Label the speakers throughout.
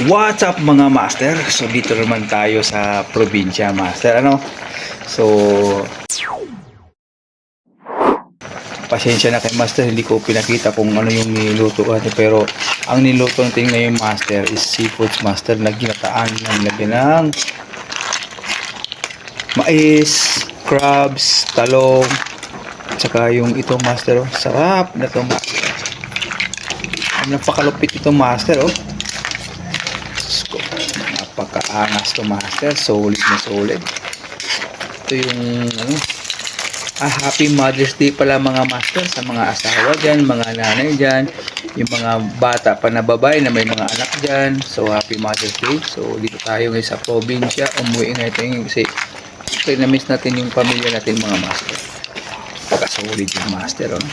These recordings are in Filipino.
Speaker 1: What's up mga master? So dito naman tayo sa probinsya master, ano? So pasensya na kay master, hindi ko pinakita kung ano yung niluto natin, pero ang niluto natin ngayon master is seafoods master, naginataan ng lagyan ng mais, crabs, talong, tsaka yung ito master, oh. Sarap na to master. Napakalupit ito master, oh. Napakaangas to master, solid na solid. Ito yung ano, Happy Mother's Day pala mga master sa mga asawa dyan, mga nanay dyan, yung mga bata pa na babae na may mga anak dyan. So Happy Mother's Day. So dito tayo ngayon sa probinsya, umuwi ngayon kasi na-miss natin yung pamilya natin mga master. Pagka-solid yung master, oh.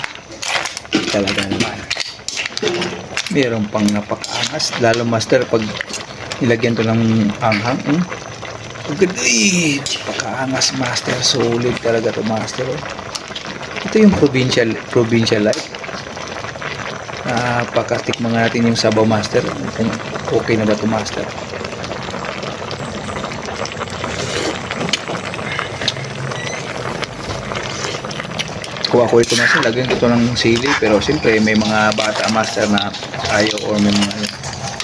Speaker 1: Talaga naman meron pang napakaangas, lalo master pag nilagyan to ng anghang, ganda, pagkaangas master, solid talaga to master, oh. Ito yung provincial life. Pagkatikman natin yung sabaw master, kung okay na ba to master. Kuha ko ito master, lagyan ko ito ng sili, pero siyempre may mga bata master na ayaw, or may mga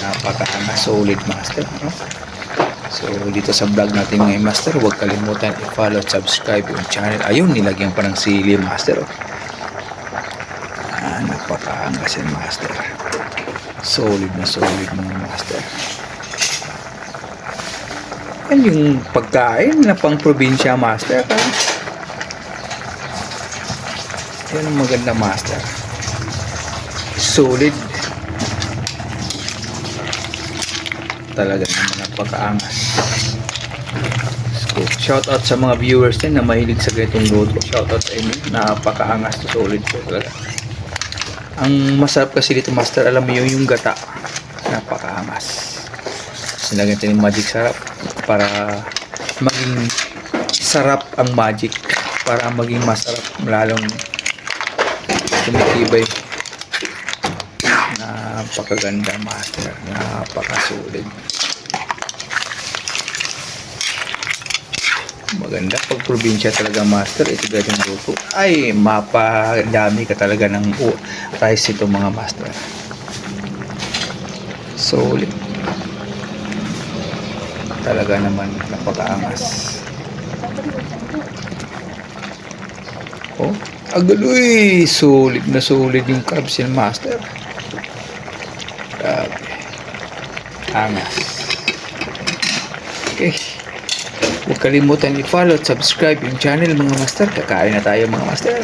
Speaker 1: napakaangas, solid master, no? So dito sa vlog natin ngayon master, huwag kalimutan i-follow at subscribe yung channel. Ayun, nilagyan pa ng sili master, oh. Napakaangas yan master, solid na solid mga master. Yan yung pagkain na pang probinsya master, yan ang maganda master, solid talaga naman, napakaangas. So, shout out sa mga viewers din na mahilig sa ganitong luto. Shout out sa inyo, napakaangas to, solid po talaga. Ang masarap kasi dito master, alam mo yung gata, napakaangas. Sinagyan natin yung magic sarap para maging sarap ang magic, para maging masarap, lalong tumitibay. Napakaganda master, napakasulit, maganda pag probinsya talaga master. Ito ganyan luto ay mapadami ka talaga ng rice ito mga master, solid talaga naman, napakaangas. Oh, agaloy, solid na solid yung crabs yan master. Grabe, angas. Okay, huwag kalimutan i-follow at subscribe yung channel mga master. Kakain na tayo mga master.